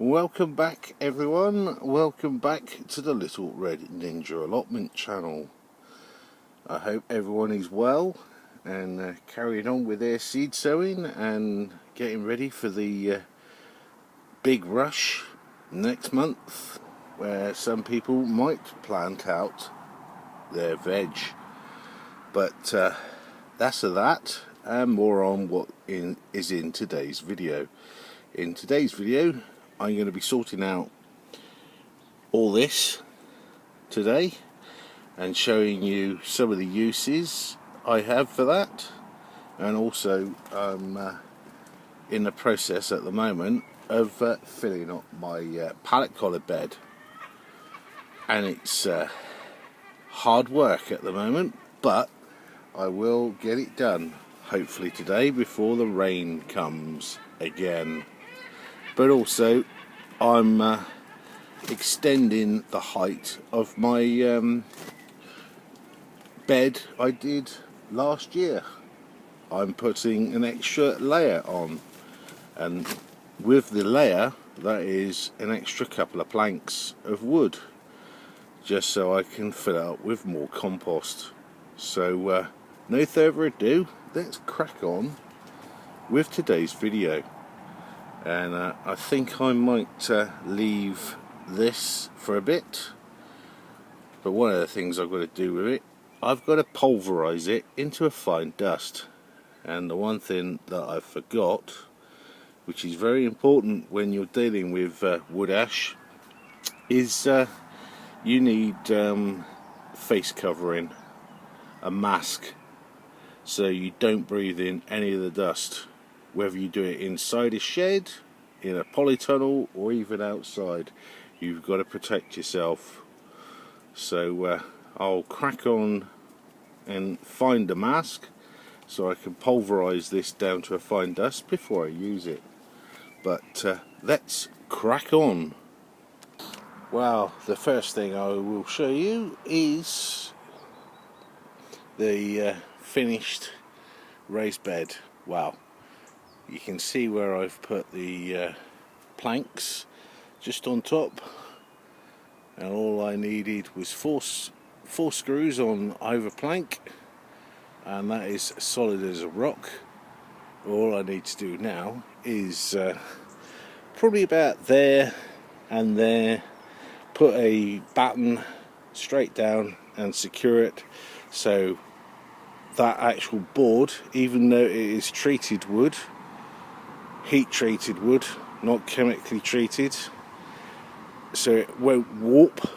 Welcome back everyone, welcome back to the Little Red Ninja Allotment channel. I hope everyone is well and carrying on with their seed sowing and getting ready for the big rush next month, where some people might plant out their veg. But that's that and more on what is in today's video. In today's video I'm going to be sorting out all this today and showing you some of the uses I have for that, and also I'm in the process at the moment of filling up my pallet collar bed, and it's hard work at the moment, but I will get it done hopefully today before the rain comes again. But also I'm extending the height of my bed I did last year. I'm putting an extra layer on, and with the layer that is an extra couple of planks of wood, just so I can fill it up with more compost. So no further ado, let's crack on with today's video. And I think I might leave this for a bit, but one of the things I've got to do with it, I've got to pulverise it into a fine dust. And the one thing that I forgot, which is very important when you're dealing with wood ash, is you need face covering, a mask, so you don't breathe in any of the dust, whether you do it inside a shed, in a polytunnel, or even outside. You've got to protect yourself. So I'll crack on and find a mask so I can pulverise this down to a fine dust before I use it. But let's crack on. Well, the first thing I will show you is the finished raised bed. Wow. You can see where I've put the planks just on top, and all I needed was four screws on either plank, and that is solid as a rock. All I need to do now is probably about there and there, put a batten straight down and secure it, so that actual board, even though it is treated wood, heat treated wood, not chemically treated, so it won't warp,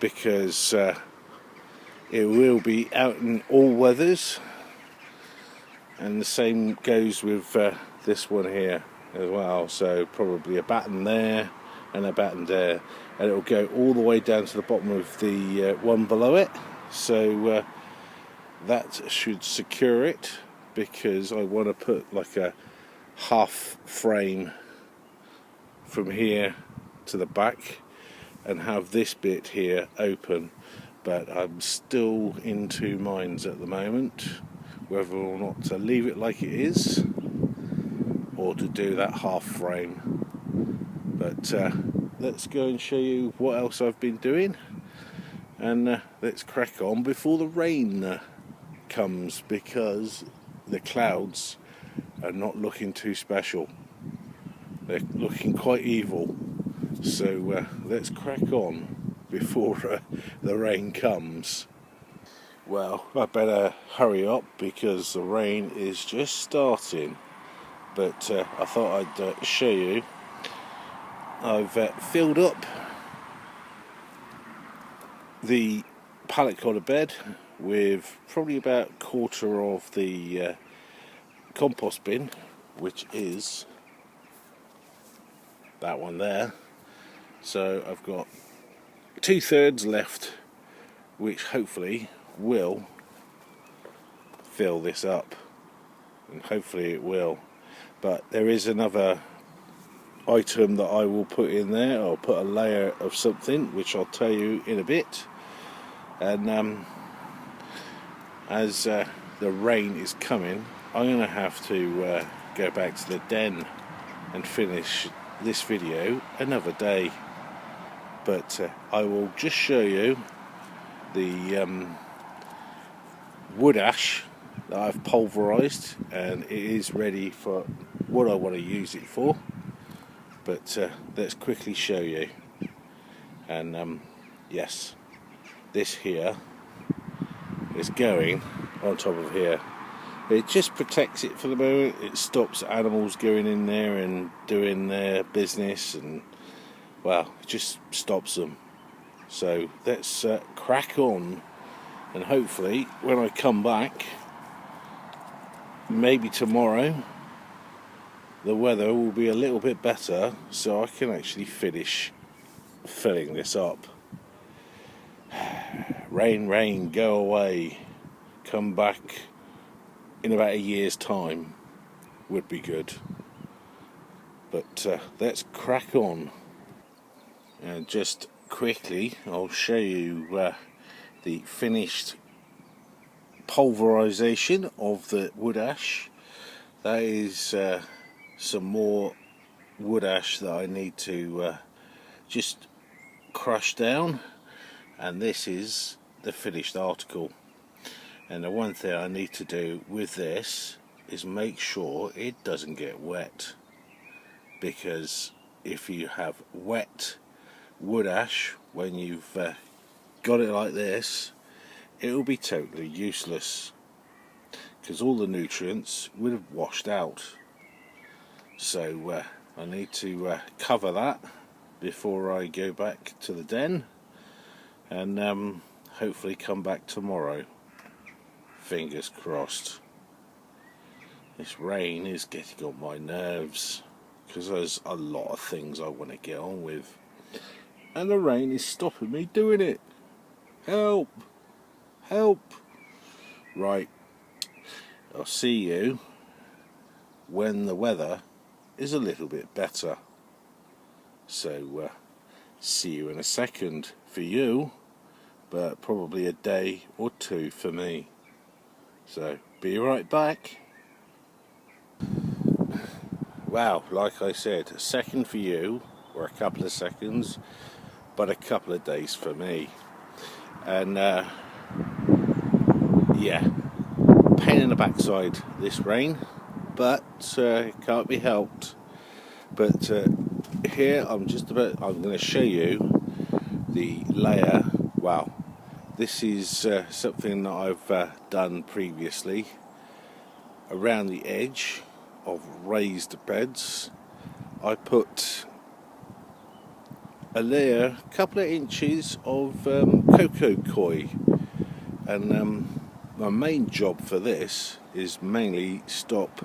because it will be out in all weathers. And the same goes with this one here as well. So probably a batten there and a batten there, and it will go all the way down to the bottom of the one below it. So that should secure it, because I want to put like a half frame from here to the back and have this bit here open. But I'm still in two minds at the moment whether or not to leave it like it is or to do that half frame. But let's go and show you what else I've been doing, and let's crack on before the rain comes, because the clouds are not looking too special. They're looking quite evil. So let's crack on before the rain comes. Well, I better hurry up because the rain is just starting. But I thought I'd show you. I've filled up the pallet collar bed with probably about a quarter of the compost bin, which is that one there. So I've got 2/3 left, which hopefully will fill this up, and hopefully it will. But there is another item that I will put in there. I'll put a layer of something, which I'll tell you in a bit. And as the rain is coming, I'm going to have to go back to the den and finish this video another day, but I will just show you the wood ash that I've pulverised, and it is ready for what I want to use it for. But let's quickly show you. And yes, this here is going on top of here. It just protects it for the moment. It stops animals going in there and doing their business, and well, it just stops them. So let's crack on, and hopefully when I come back, maybe tomorrow, the weather will be a little bit better, so I can actually finish filling this up. Rain, rain, go away. Come back in about a year's time would be good. But let's crack on. And just quickly, I'll show you the finished pulverisation of the wood ash. That is some more wood ash that I need to just crush down, and this is the finished article. And the one thing I need to do with this is make sure it doesn't get wet, because if you have wet wood ash when you've got it like this, it will be totally useless, because all the nutrients would have washed out. So I need to cover that before I go back to the den, and hopefully come back tomorrow. Fingers crossed. This rain is getting on my nerves, because there's a lot of things I want to get on with, and the rain is stopping me doing it. Help! Help! Right, I'll see you when the weather is a little bit better. So see you in a second for you, but probably a day or two for me. So be right back. Wow, like I said, a second for you, or a couple of seconds, but a couple of days for me. And yeah, pain in the backside, this rain, but it can't be helped. But here I'm going to show you the layer. Wow, this is something that I've done previously around the edge of raised beds. I put a layer, a couple of inches of cocoa coir, and my main job for this is mainly stop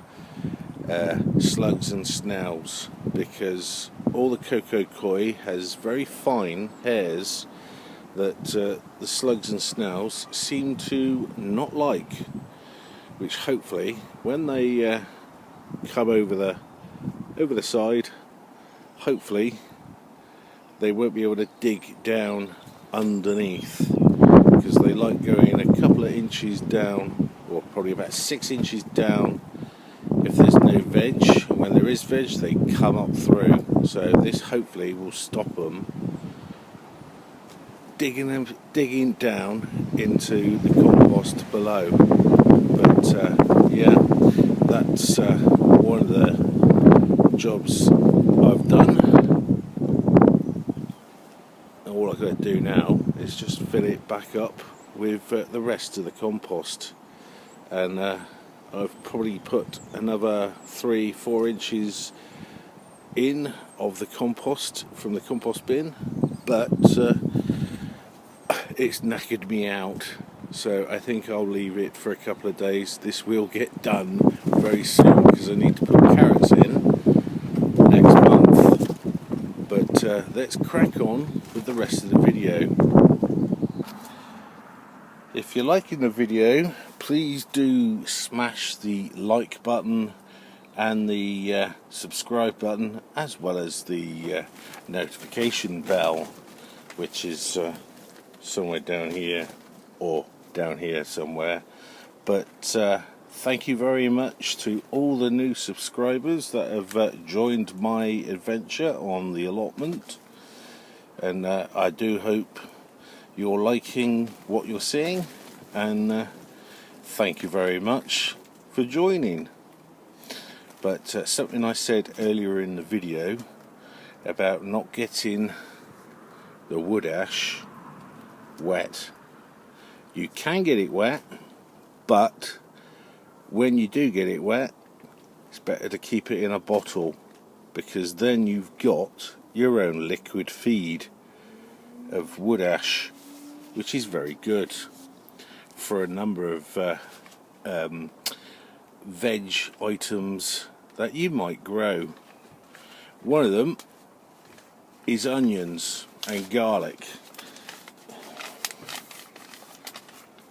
slugs and snails, because all the cocoa coir has very fine hairs that the slugs and snails seem to not like, which hopefully when they come over the side, hopefully they won't be able to dig down underneath, because they like going a couple of inches down, or probably about 6 inches down if there's no veg, and when there is veg they come up through. So this hopefully will stop them digging down into the compost below. But yeah, that's one of the jobs I've done. And all I've got to do now is just fill it back up with the rest of the compost. And I've probably put another 3-4 inches in of the compost from the compost bin, but it's knackered me out, so I think I'll leave it for a couple of days. This will get done very soon, because I need to put carrots in next month. But let's crack on with the rest of the video. If you're liking the video, please do smash the like button and the subscribe button, as well as the notification bell, which is somewhere down here, or down here somewhere. But Thank you very much to all the new subscribers that have joined my adventure on the allotment, and I do hope you're liking what you're seeing, and thank you very much for joining. But something I said earlier in the video about not getting the wood ash wet. You can get it wet, but when you do get it wet, it's better to keep it in a bottle, because then you've got your own liquid feed of wood ash, which is very good for a number of veg items that you might grow. One of them is onions and garlic.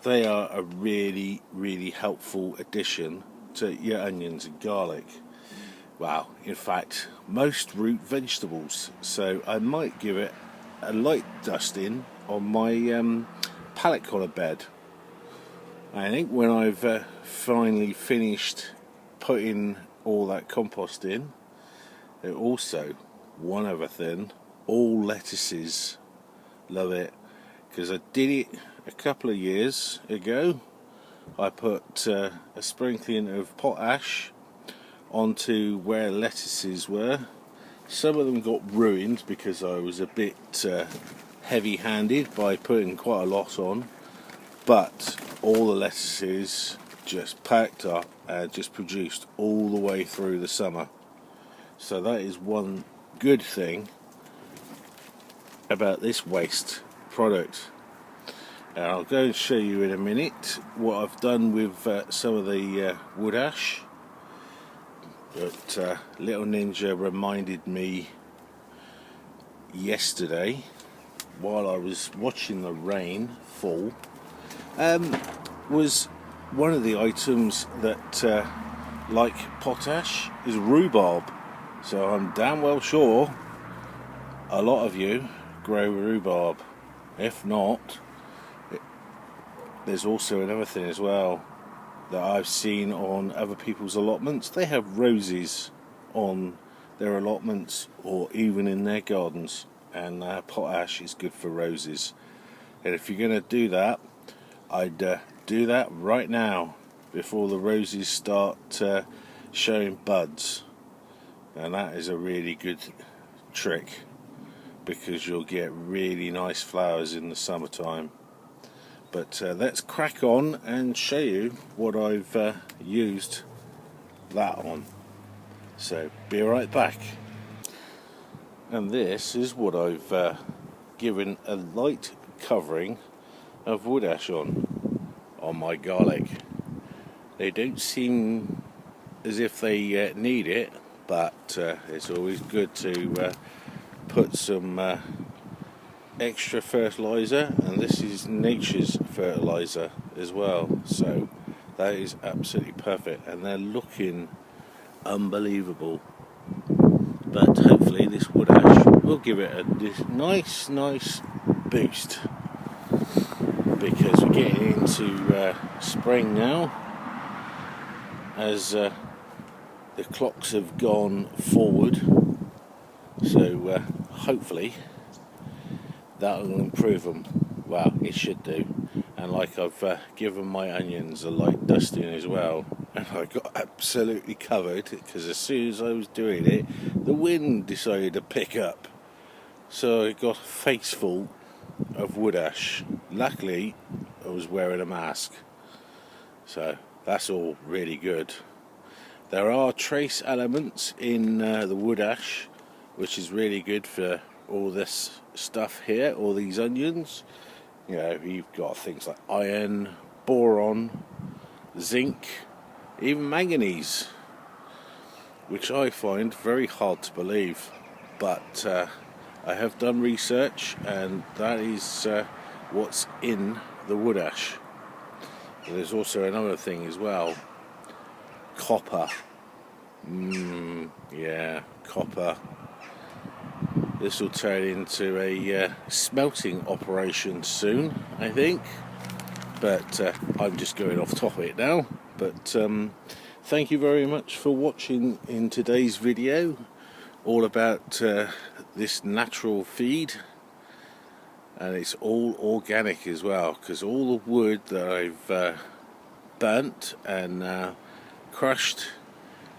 They are a really, really helpful addition to your onions and garlic. Well, in fact, most root vegetables. So I might give it a light dusting on my pallet collar bed. I think when I've finally finished putting all that compost in, it also, one other thing, all lettuces love it, because I did it a couple of years ago. I put a sprinkling of potash onto where lettuces were. Some of them got ruined because I was a bit heavy-handed by putting quite a lot on, but all the lettuces just packed up and just produced all the way through the summer. So that is one good thing about this waste product. And I'll go and show you in a minute what I've done with some of the wood ash. But Little Ninja reminded me yesterday, while I was watching the rain fall, was one of the items that, like potash, is rhubarb. So I'm damn well sure a lot of you grow rhubarb. If not, there's also another thing as well that I've seen on other people's allotments. They have roses on their allotments or even in their gardens, and potash is good for roses. And if you're going to do that, I'd do that right now before the roses start showing buds, and that is a really good trick, because you'll get really nice flowers in the summertime. But let's crack on and show you what I've used that on. So be right back. And this is what I've given a light covering of wood ash on my garlic. They don't seem as if they need it, but it's always good to put some extra fertilizer, and this is nature's fertilizer as well, so that is absolutely perfect, and they're looking unbelievable. But hopefully this wood ash will give it a nice boost, because we're getting into spring now, as the clocks have gone forward, so hopefully that will improve them. Well, it should do. And like I've given my onions a light dusting as well, and I got absolutely covered, because as soon as I was doing it, the wind decided to pick up, so I got a face full of wood ash. Luckily I was wearing a mask, so that's all really good. There are trace elements in the wood ash, which is really good for all this stuff here, all these onions. You know, you've got things like iron, boron, zinc, even manganese, which I find very hard to believe, but I have done research, and that is what's in the wood ash. And there's also another thing as well, copper. Yeah, copper. This will turn into a smelting operation soon, I think. But I'm just going off topic now. But thank you very much for watching in today's video, all about this natural feed, and it's all organic as well, because all the wood that I've burnt and crushed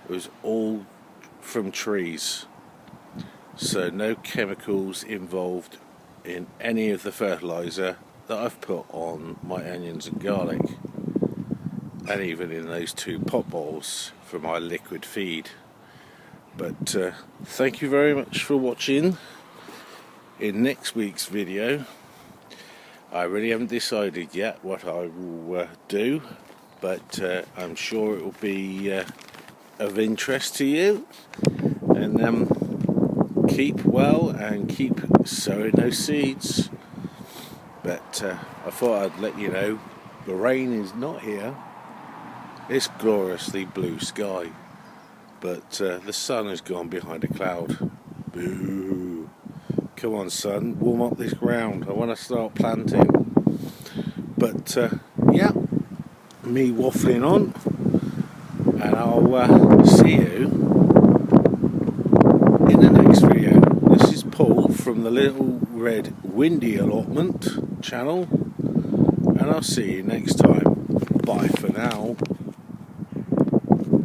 was all from trees, so no chemicals involved in any of the fertilizer that I've put on my onions and garlic, and even in those 2 pot bowls for my liquid feed. But thank you very much for watching. In next week's video, I really haven't decided yet what I will do, but I'm sure it will be of interest to you. And keep well and keep sowing those seeds. But I thought I'd let you know the rain is not here. It's gloriously blue sky, but the sun has gone behind a cloud. Boo! Come on, sun, warm up this ground. I want to start planting. But yeah, me waffling on, and I'll see you in the next video. This is Paul from the Little Red Windy Allotment channel, and I'll see you next time. Bye for now.